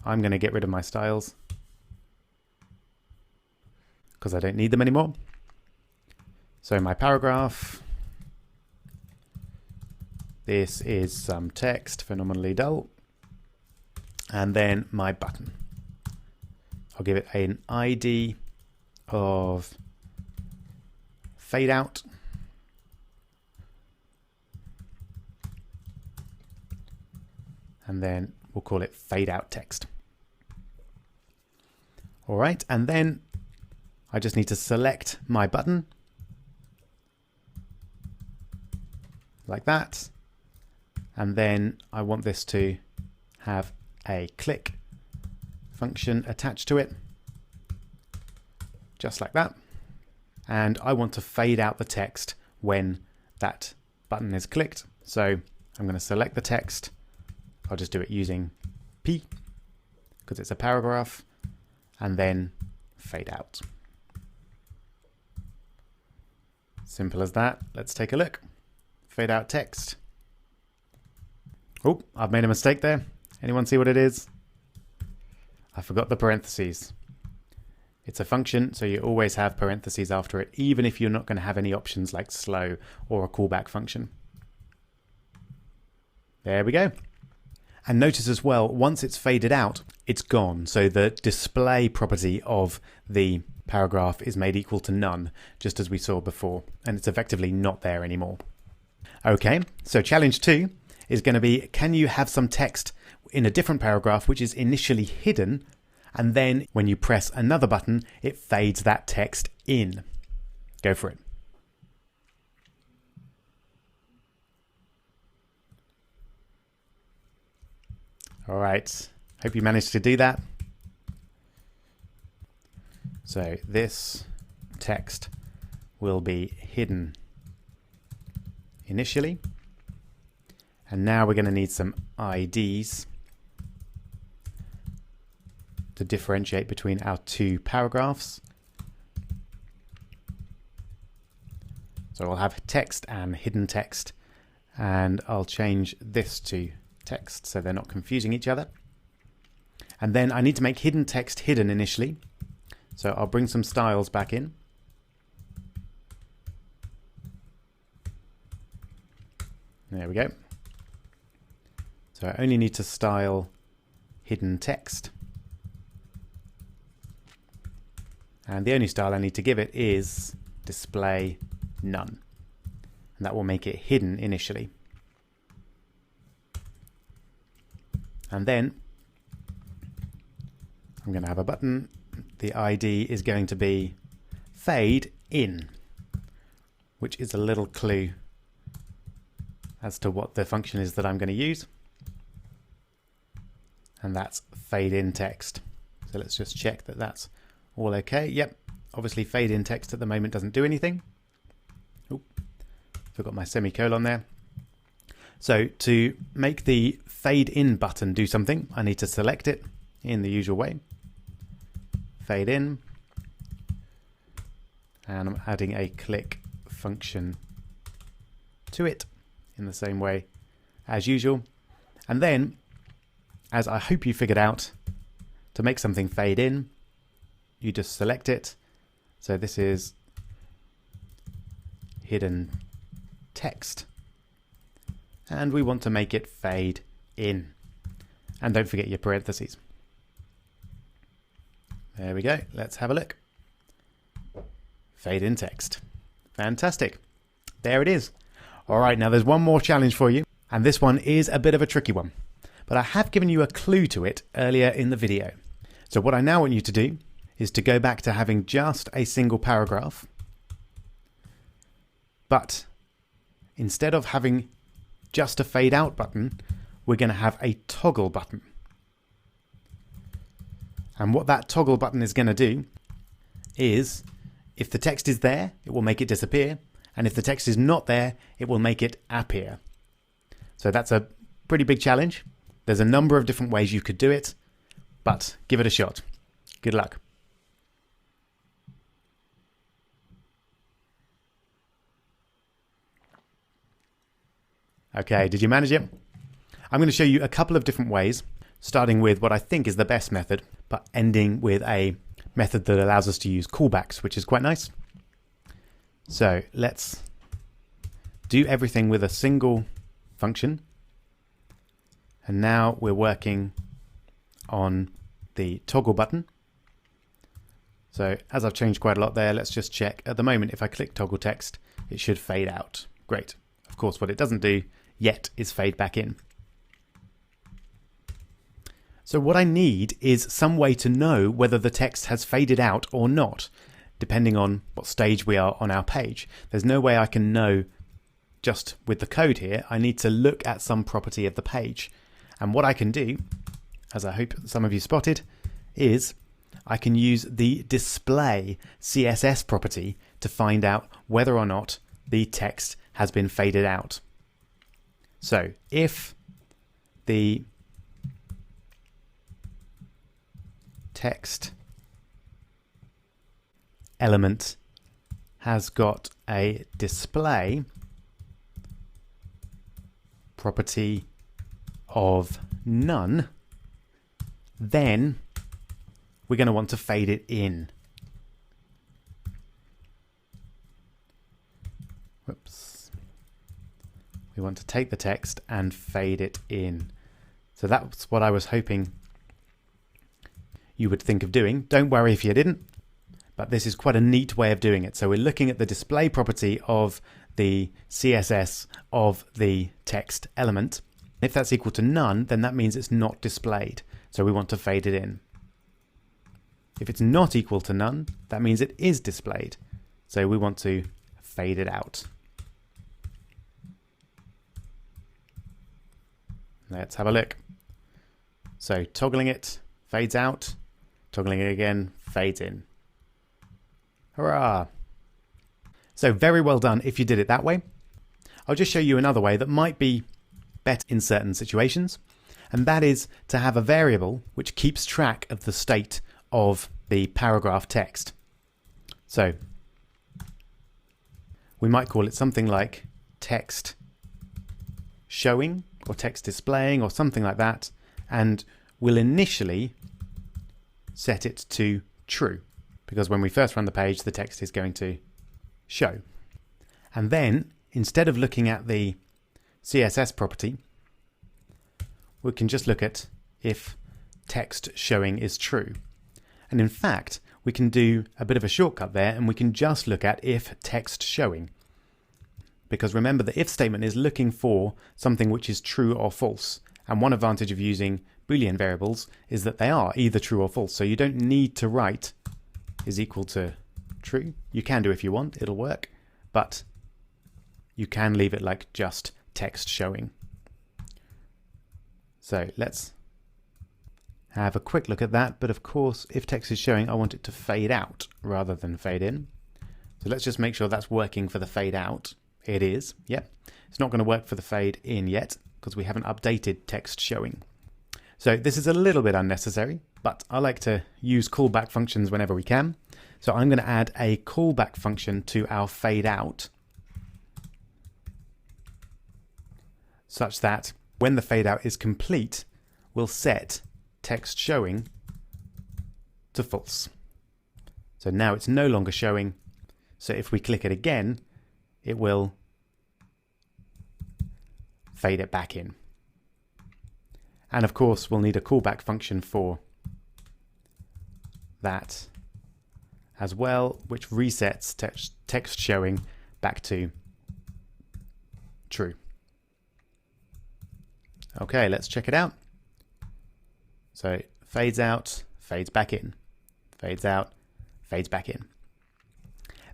Speaker 1: I'm going to get rid of my styles because I don't need them anymore. So my paragraph, this is some text, phenomenally dull, and then my button. I'll give it an ID of fade out, and then we'll call it fade out text. All right, and then I just need to select my button like that. And then I want this to have a click function attached to it, just like that. And I want to fade out the text when that button is clicked. So I'm going to select the text. I'll just do it using P because it's a paragraph, and then fade out. Simple as that. Let's take a look. Fade out text. Oh, I've made a mistake there. Anyone see what it is? I forgot the parentheses. It's a function, so you always have parentheses after it, even if you're not going to have any options like slow or a callback function. There we go. And notice as well, once it's faded out, it's gone. So the display property of the paragraph is made equal to none, just as we saw before, and it's effectively not there anymore. Okay, so challenge 2 is going to be, can you have some text in a different paragraph which is initially hidden, and then when you press another button, it fades that text in? Go for it. All right, hope you managed to do that. So this text will be hidden initially. And now we're going to need some IDs to differentiate between our two paragraphs. So I'll have text and hidden text, and I'll change this to text so they're not confusing each other. And then I need to make hidden text hidden initially. So I'll bring some styles back in. There we go. So I only need to style hidden text. And the only style I need to give it is display none. And that will make it hidden initially. And then I'm going to have a button. The ID is going to be fade in, which is a little clue as to what the function is that I'm going to use. And that's fade in text. So let's just check that that's all okay. Yep, obviously fade in text at the moment doesn't do anything. Oh, forgot my semicolon there. So to make the fade in button do something, I need to select it in the usual way. Fade in. And I'm adding a click function to it in the same way as usual. And then, as I hope you figured out, to make something fade in, you just select it. So this is hidden text. And we want to make it fade in. And don't forget your parentheses. There we go. Let's have a look. Fade in text. Fantastic. There it is. All right, now there's one more challenge for you. And this one is a bit of a tricky one. But I have given you a clue to it earlier in the video. So what I now want you to do is to go back to having just a single paragraph. But instead of having just a fade out button, we're going to have a toggle button. And what that toggle button is going to do is, if the text is there, it will make it disappear. And if the text is not there, it will make it appear. So that's a pretty big challenge. There's a number of different ways you could do it, but give it a shot. Good luck. Okay, did you manage it? I'm going to show you a couple of different ways, starting with what I think is the best method, but ending with a method that allows us to use callbacks, which is quite nice. So let's do everything with a single function. And now we're working on the toggle button. So as I've changed quite a lot there, let's just check. At the moment, if I click toggle text, it should fade out. Great. Of course, what it doesn't do yet is fade back in. So what I need is some way to know whether the text has faded out or not, depending on what stage we are on our page. There's no way I can know just with the code here. I need to look at some property of the page. And what I can do, as I hope some of you spotted, is I can use the display CSS property to find out whether or not the text has been faded out. So if the text element has got a display property of none, then we're going to want to fade it in. Whoops. We want to take the text and fade it in. So that's what I was hoping you would think of doing. Don't worry if you didn't, but this is quite a neat way of doing it. So we're looking at the display property of the CSS of the text element. If that's equal to none, then that means it's not displayed. So we want to fade it in. If it's not equal to none, that means it is displayed. So we want to fade it out. Let's have a look. So toggling it, fades out. Toggling it again, fades in. Hurrah! So very well done if you did it that way. I'll just show you another way that might be better in certain situations, and that is to have a variable which keeps track of the state of the paragraph text. So we might call it something like text showing or text displaying or something like that, and we'll initially set it to true, because when we first run the page, the text is going to show. And then, instead of looking at the CSS property, we can just look at if text showing is true. And in fact, we can do a bit of a shortcut there, and we can just look at if text showing. Because remember, the if statement is looking for something which is true or false. And one advantage of using Boolean variables is that they are either true or false. So you don't need to write is equal to true. You can do if you want, it'll work. But you can leave it like just text showing. So let's have a quick look at that. But of course, if text is showing, I want it to fade out rather than fade in. So let's just make sure that's working for the fade out. It is, yep. It's not going to work for the fade in yet because we haven't updated text showing. So this is a little bit unnecessary, but I like to use callback functions whenever we can. So I'm going to add a callback function to our fade out, such that when the fade out is complete, we'll set text showing to false. So now it's no longer showing. So if we click it again, it will fade it back in. And of course, we'll need a callback function for that as well, which resets text showing back to true. Okay, let's check it out. So fades out, fades back in, fades out, fades back in.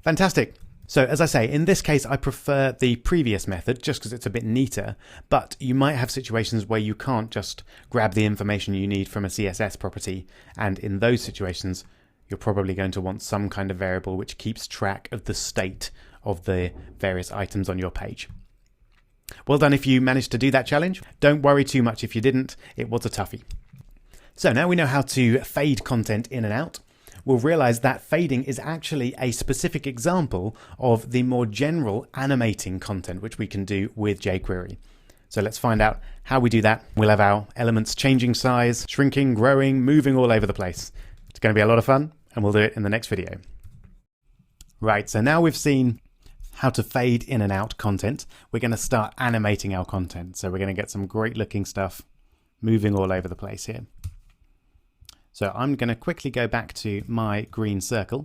Speaker 1: Fantastic. So as I say, in this case, I prefer the previous method just because it's a bit neater, but you might have situations where you can't just grab the information you need from a CSS property. And in those situations, you're probably going to want some kind of variable which keeps track of the state of the various items on your page. Well done if you managed to do that challenge. Don't worry too much if you didn't. It was a toughie. So now we know how to fade content in and out. We'll realize that fading is actually a specific example of the more general animating content which we can do with jQuery. So let's find out how we do that. We'll have our elements changing size, shrinking, growing, moving all over the place. It's going to be a lot of fun, and we'll do it in the next video. Right, so now we've seen how to fade in and out content. We're going to start animating our content. So we're going to get some great looking stuff moving all over the place here. So I'm going to quickly go back to my green circle.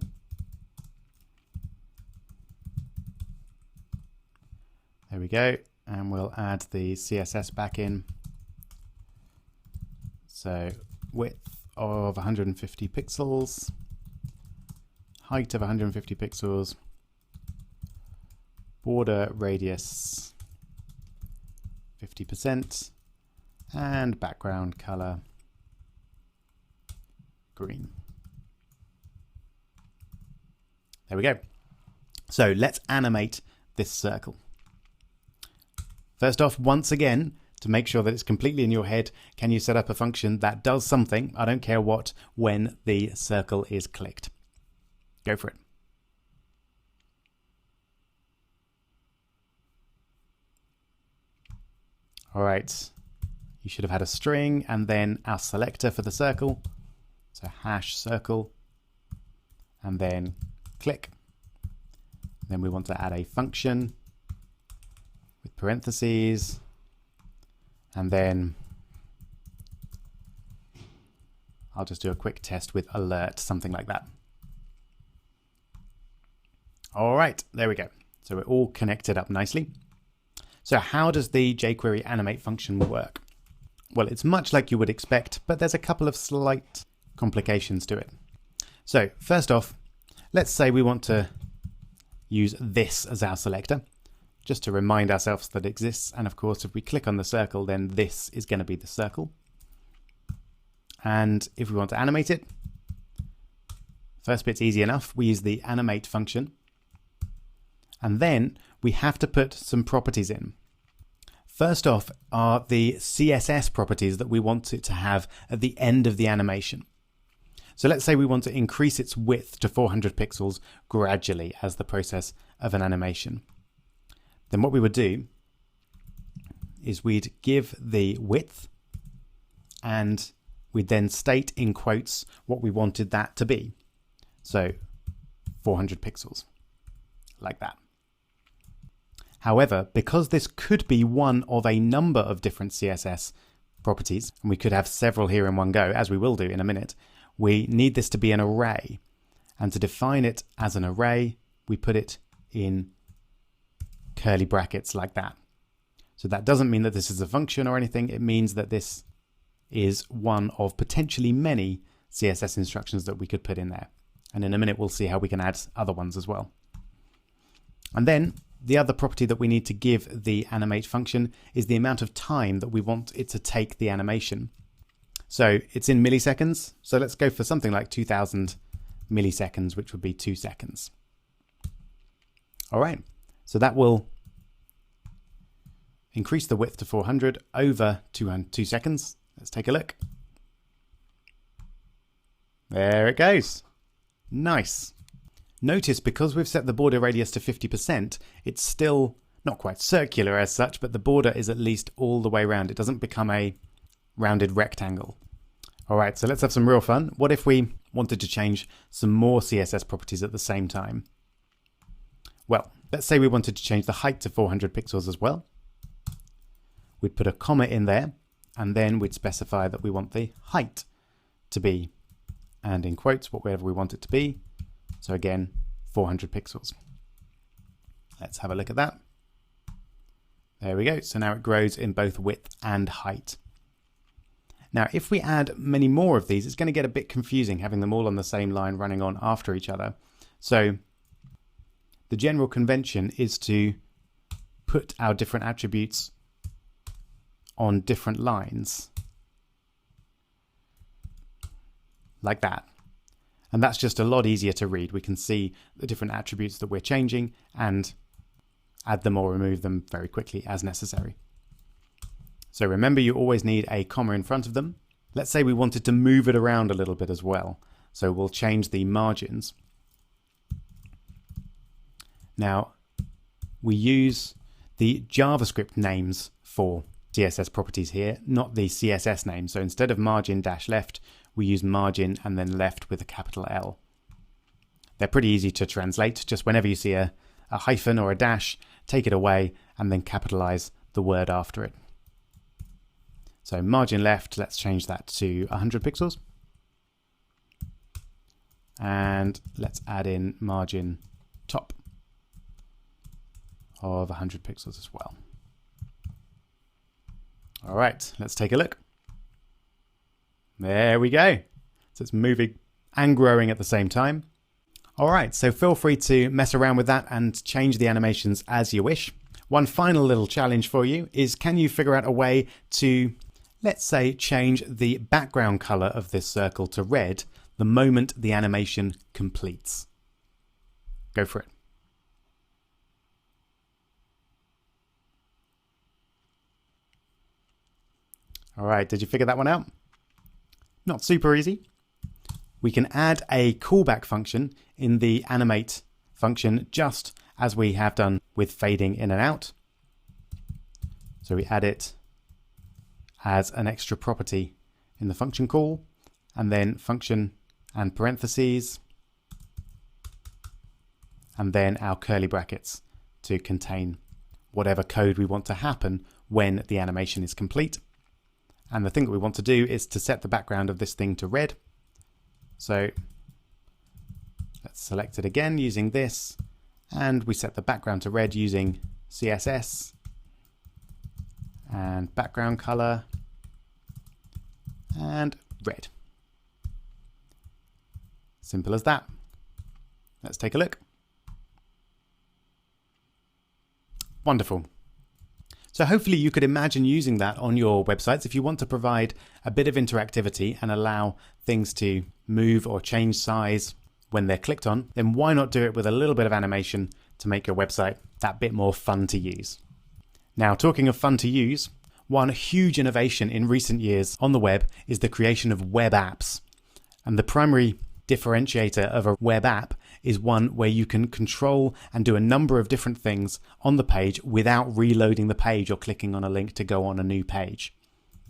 Speaker 1: There we go. And we'll add the CSS back in. So width of 150 pixels, height of 150 pixels, border radius 50%, and background color green. There we go. So let's animate this circle. First off, once again, to make sure that it's completely in your head, can you set up a function that does something, I don't care what, when the circle is clicked? Go for it. All right, you should have had a string and then our selector for the circle. So hash circle, and then click. Then we want to add a function with parentheses, and then I'll just do a quick test with alert, something like that. All right, there we go. So we're all connected up nicely. So how does the jQuery animate function work? Well, it's much like you would expect, but there's a couple of slight complications to it. So first off, let's say we want to use this as our selector, just to remind ourselves that it exists. And of course, if we click on the circle, then this is going to be the circle. And if we want to animate it, first bit's easy enough. We use the animate function. And then we have to put some properties in. First off are the CSS properties that we want it to have at the end of the animation. So let's say we want to increase its width to 400 pixels gradually as the process of an animation. Then what we would do is we'd give the width and we'd then state in quotes what we wanted that to be. So 400 pixels, like that. However, because this could be one of a number of different CSS properties, and we could have several here in one go, as we will do in a minute, we need this to be an array. And to define it as an array, we put it in curly brackets like that. So that doesn't mean that this is a function or anything. It means that this is one of potentially many CSS instructions that we could put in there. And in a minute, we'll see how we can add other ones as well. And then the other property that we need to give the animate function is the amount of time that we want it to take the animation. So it's in milliseconds. So let's go for something like 2000 milliseconds, which would be 2 seconds. All right. So that will increase the width to 400 over 2 seconds. Let's take a look. There it goes. Nice. Notice because we've set the border radius to 50%, it's still not quite circular as such, but the border is at least all the way around. It doesn't become a rounded rectangle. All right, so let's have some real fun. What if we wanted to change some more CSS properties at the same time? Well, let's say we wanted to change the height to 400 pixels as well. We'd put a comma in there, and then we'd specify that we want the height to be, and in quotes, whatever we want it to be. So again, 400 pixels. Let's have a look at that. There we go. So now it grows in both width and height. Now, if we add many more of these, it's going to get a bit confusing having them all on the same line running on after each other. So the general convention is to put our different attributes on different lines like that. And that's just a lot easier to read. We can see the different attributes that we're changing and add them or remove them very quickly as necessary. So remember, you always need a comma in front of them. Let's say we wanted to move it around a little bit as well. So we'll change the margins. Now, we use the JavaScript names for CSS properties here, not the CSS name. So instead of margin dash left, we use margin and then left with a capital L. They're pretty easy to translate. Just whenever you see a hyphen or a dash, take it away and then capitalize the word after it. So margin left, let's change that to 100 pixels. And let's add in margin top of 100 pixels as well. All right, let's take a look. There we go. So it's moving and growing at the same time. All right, so feel free to mess around with that and change the animations as you wish. One final little challenge for you is, can you figure out a way to, let's say, change the background color of this circle to red the moment the animation completes? Go for it. All right, did you figure that one out? Not super easy. We can add a callback function in the animate function, just as we have done with fading in and out. So we add it as an extra property in the function call, and then function and parentheses, and then our curly brackets to contain whatever code we want to happen when the animation is complete. And the thing that we want to do is to set the background of this thing to red. So let's select it again using this, and we set the background to red using CSS and background color and red. Simple as that. Let's take a look. Wonderful. So hopefully you could imagine using that on your websites. If you want to provide a bit of interactivity and allow things to move or change size when they're clicked on, then why not do it with a little bit of animation to make your website that bit more fun to use? Now, talking of fun to use, one huge innovation in recent years on the web is the creation of web apps. And the primary differentiator of a web app is one where you can control and do a number of different things on the page without reloading the page or clicking on a link to go on a new page.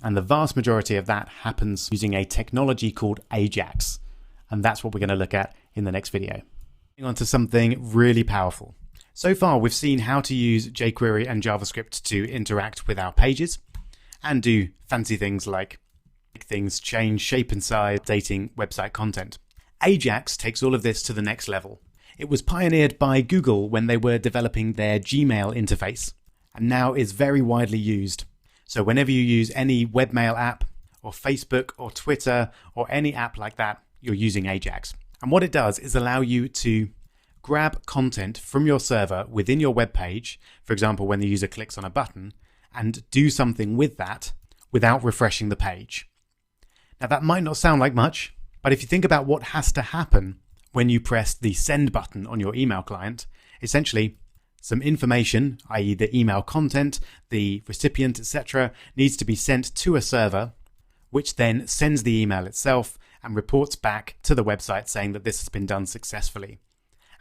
Speaker 1: And the vast majority of that happens using a technology called Ajax. And that's what we're going to look at in the next video. Moving on to something really powerful. So far, we've seen how to use jQuery and JavaScript to interact with our pages and do fancy things like make things change shape and size, updating website content. Ajax takes all of this to the next level. It was pioneered by Google when they were developing their Gmail interface, and now is very widely used. So whenever you use any webmail app or Facebook or Twitter or any app like that, you're using Ajax. And what it does is allow you to grab content from your server within your web page, for example, when the user clicks on a button, and do something with that without refreshing the page. Now that might not sound like much, but if you think about what has to happen when you press the send button on your email client, essentially some information, i.e. the email content, the recipient, etc., needs to be sent to a server, which then sends the email itself and reports back to the website saying that this has been done successfully.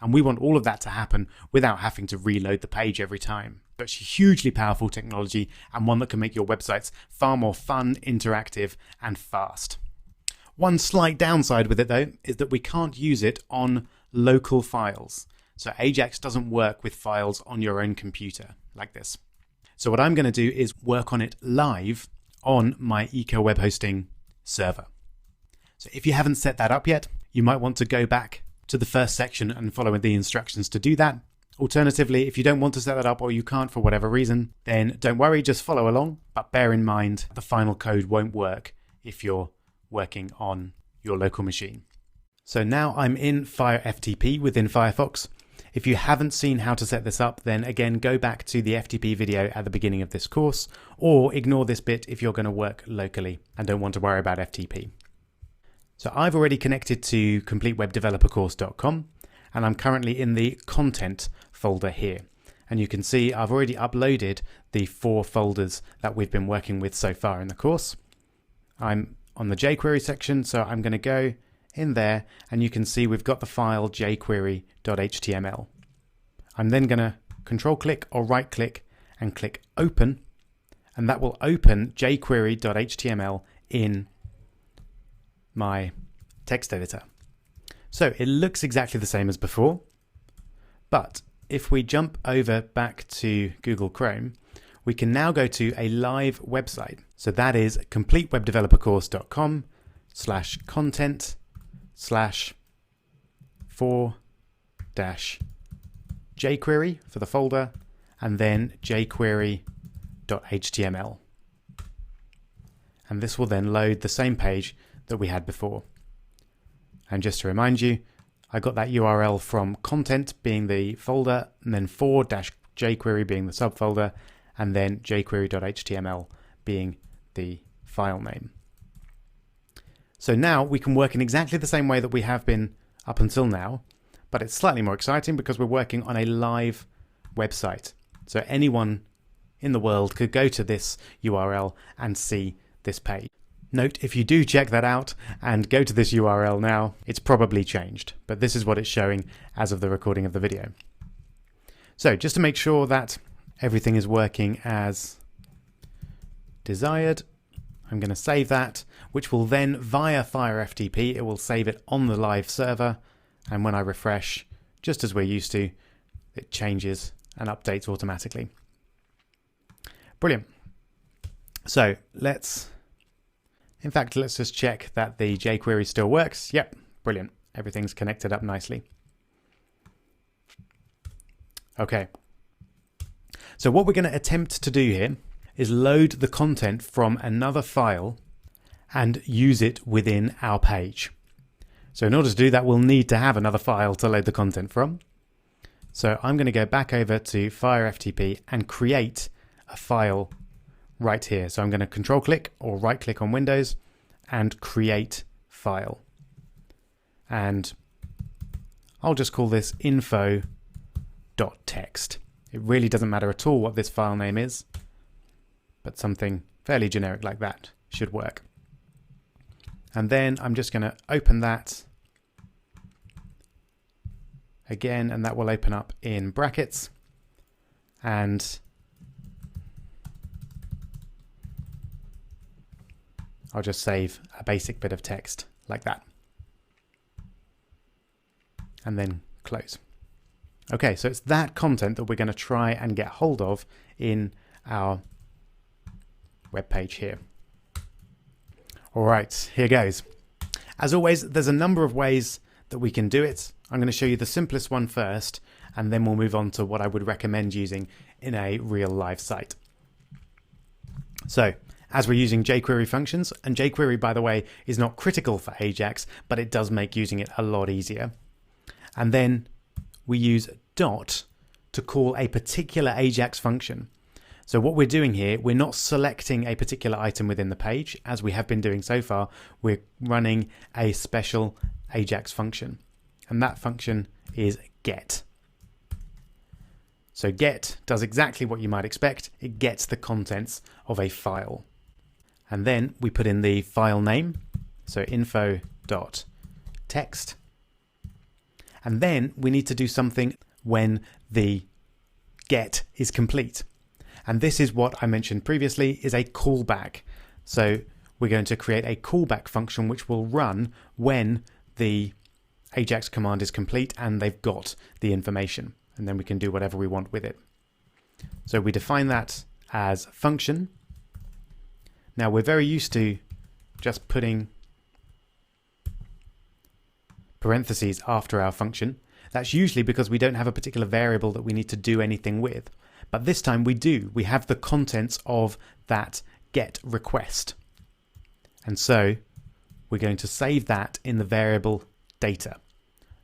Speaker 1: And we want all of that to happen without having to reload the page every time. So it's a hugely powerful technology and one that can make your websites far more fun, interactive, and fast. One slight downside with it though is that we can't use it on local files. So Ajax doesn't work with files on your own computer like this. So what I'm going to do is work on it live on my Eco web hosting server. So if you haven't set that up yet, you might want to go back to the first section and follow the instructions to do that. Alternatively, if you don't want to set that up or you can't for whatever reason, then don't worry, just follow along. But bear in mind, the final code won't work if you're working on your local machine. So now I'm in Fire FTP within Firefox. If you haven't seen how to set this up, then again, go back to the FTP video at the beginning of this course, or ignore this bit if you're going to work locally and don't want to worry about FTP. So I've already connected to completewebdevelopercourse.com, and I'm currently in the content folder here. And you can see I've already uploaded the 4 folders that we've been working with so far in the course. I'm on the jQuery section, so I'm going to go in there, and you can see we've got the file jQuery.html. I'm then going to control click or right click and click open, and that will open jQuery.html in my text editor. So it looks exactly the same as before, but if we jump over back to Google Chrome, we can now go to a live website. So that is completewebdevelopercourse.com/4-jQuery for the folder, and then jQuery.html. And this will then load the same page that we had before. And just to remind you, I got that URL from content being the folder, and then 4-jQuery jQuery being the subfolder, and then jQuery.html being the file name. So now we can work in exactly the same way that we have been up until now, but it's slightly more exciting because we're working on a live website. So anyone in the world could go to this URL and see this page. Note, if you do check that out and go to this URL now, it's probably changed, but this is what it's showing as of the recording of the video. So just to make sure that everything is working as desired, I'm going to save that, which will then, via FireFTP, it will save it on the live server, and when I refresh, just as we're used to, it changes and updates automatically. Brilliant. So let's just check that the jQuery still works. Yep, brilliant. Everything's connected up nicely. Okay. So what we're going to attempt to do here is load the content from another file and use it within our page. So in order to do that, we'll need to have another file to load the content from. So I'm going to go back over to FireFTP and create a file right here. So I'm going to control click or right click on Windows and create file. And I'll just call this info.txt. It really doesn't matter at all what this file name is, but something fairly generic like that should work. And then I'm just going to open that again, and that will open up in brackets. And I'll just save a basic bit of text like that. And then close. Okay, so it's that content that we're going to try and get hold of in our web page here. All right, here goes. As always, there's a number of ways that we can do it. I'm going to show you the simplest one first, and then we'll move on to what I would recommend using in a real live site. So, as we're using jQuery functions, and jQuery, by the way, is not critical for Ajax, but it does make using it a lot easier. And then we use dot to call a particular Ajax function. So what we're doing here, we're not selecting a particular item within the page, as we have been doing so far. We're running a special Ajax function, and that function is get. So get does exactly what you might expect. It gets the contents of a file. And then we put in the file name, so info.txt. And then we need to do something when the get is complete. And this is what I mentioned previously, is a callback. So we're going to create a callback function which will run when the Ajax command is complete and they've got the information. And then we can do whatever we want with it. So we define that as function. Now we're very used to just putting parentheses after our function. That's usually because we don't have a particular variable that we need to do anything with. But this time we do. We have the contents of that get request. And so we're going to save that in the variable data.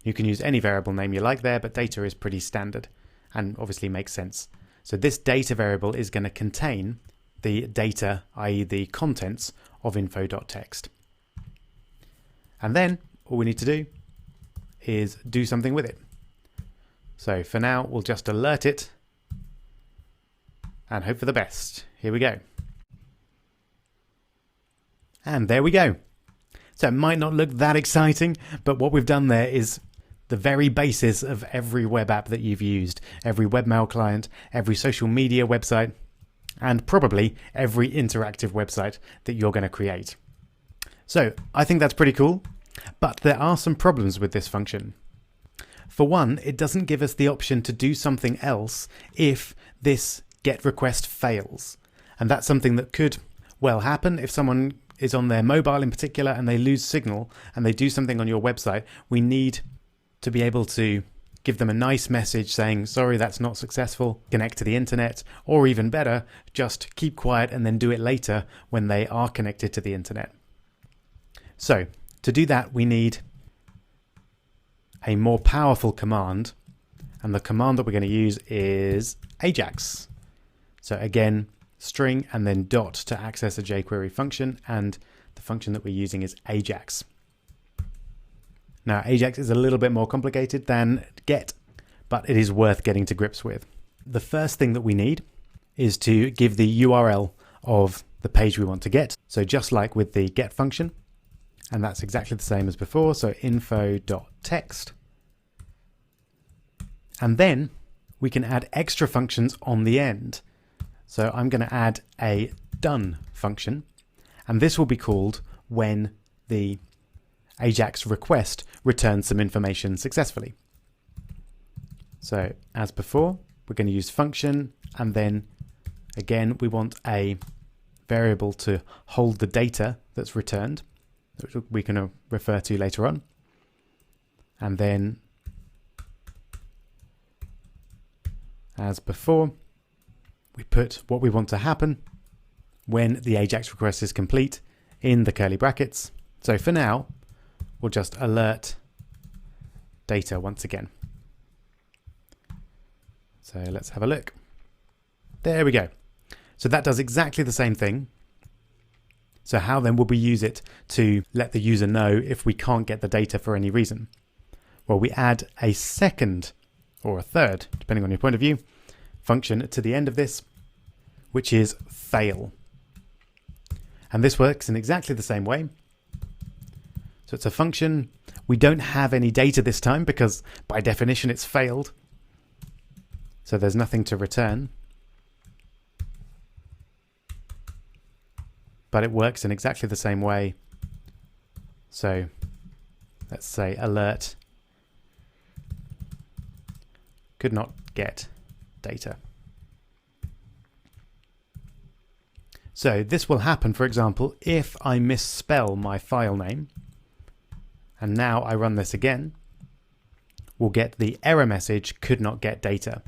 Speaker 1: You can use any variable name you like there, but data is pretty standard and obviously makes sense. So this data variable is going to contain the data, i.e. the contents of info.txt. And then all we need to do is do something with it. So for now, we'll just alert it and hope for the best. Here we go. And there we go. So it might not look that exciting, but what we've done there is the very basis of every web app that you've used, every webmail client, every social media website, and probably every interactive website that you're going to create. So I think that's pretty cool, but there are some problems with this function. For one, it doesn't give us the option to do something else if this GET request fails. And that's something that could well happen if someone is on their mobile in particular and they lose signal and they do something on your website. We need to be able to give them a nice message saying, sorry, that's not successful, connect to the internet, or even better, just keep quiet and then do it later when they are connected to the internet. So to do that, we need a more powerful command, And the command that we're going to use is Ajax. So again, string and then dot to access a jQuery function, and the function that we're using is Ajax. Now, Ajax is a little bit more complicated than get, but it is worth getting to grips with. The first thing that we need is to give the URL of the page we want to get. So just like with the get function, and that's exactly the same as before. So info.text. And then we can add extra functions on the end. So I'm going to add a done function, and this will be called when the Ajax request returns some information successfully. So as before, we're going to use function, and then again, we want a variable to hold the data that's returned, which we can refer to later on. And then as before, we put what we want to happen when the Ajax request is complete in the curly brackets. So for now, we'll just alert data once again. So let's have a look. There we go. So that does exactly the same thing. So how then will we use it to let the user know if we can't get the data for any reason? Well, we add a second or a third, depending on your point of view, function to the end of this, which is fail. And this works in exactly the same way. So it's a function. We don't have any data this time because by definition it's failed. So there's nothing to return. But it works in exactly the same way. So let's say alert could not get data. So this will happen, for example, if I misspell my file name, and now I run this again, we'll get the error message, could not get data.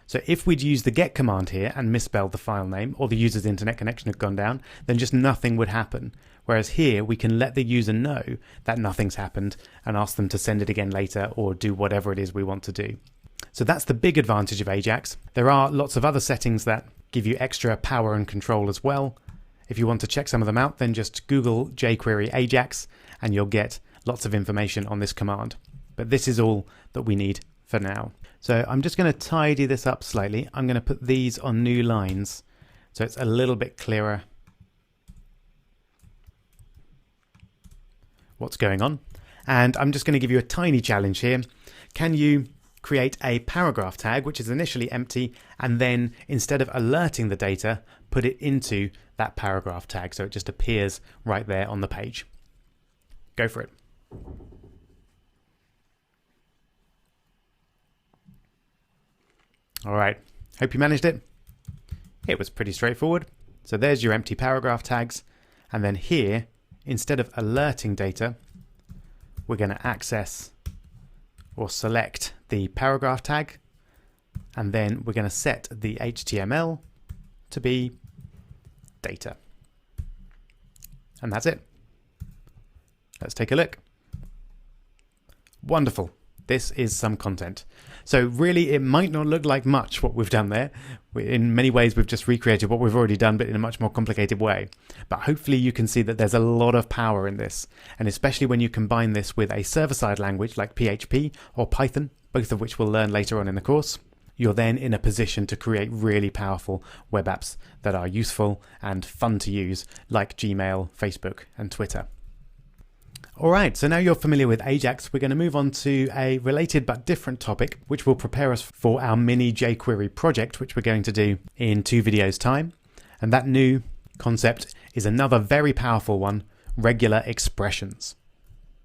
Speaker 1: So if we'd used the get command here and misspelled the file name, or the user's internet connection had gone down, then just nothing would happen. Whereas here we can let the user know that nothing's happened and ask them to send it again later or do whatever it is we want to do. So that's the big advantage of Ajax. There are lots of other settings that give you extra power and control as well. If you want to check some of them out, then just Google jQuery Ajax and you'll get lots of information on this command. But this is all that we need for now. So I'm just going to tidy this up slightly. I'm going to put these on new lines so it's a little bit clearer what's going on. And I'm just going to give you a tiny challenge here. Can you create a paragraph tag which is initially empty, and then instead of alerting the data, put it into that paragraph tag so it just appears right there on the page? Go for it. All right, hope you managed it. It was pretty straightforward. So there's your empty paragraph tags. And then here, instead of alerting data, we're going to access or select the paragraph tag. And then we're going to set the HTML to be data. And that's it. Let's take a look. Wonderful. This is some content. So really, it might not look like much what we've done there. In many ways, we've just recreated what we've already done, but in a much more complicated way. But hopefully you can see that there's a lot of power in this. And especially when you combine this with a server-side language like PHP or Python, both of which we'll learn later on in the course, you're then in a position to create really powerful web apps that are useful and fun to use, like Gmail, Facebook, and Twitter. All right, so now you're familiar with Ajax, we're going to move on to a related but different topic, which will prepare us for our mini jQuery project, which we're going to do in 2 videos' time. And that new concept is another very powerful one, regular expressions.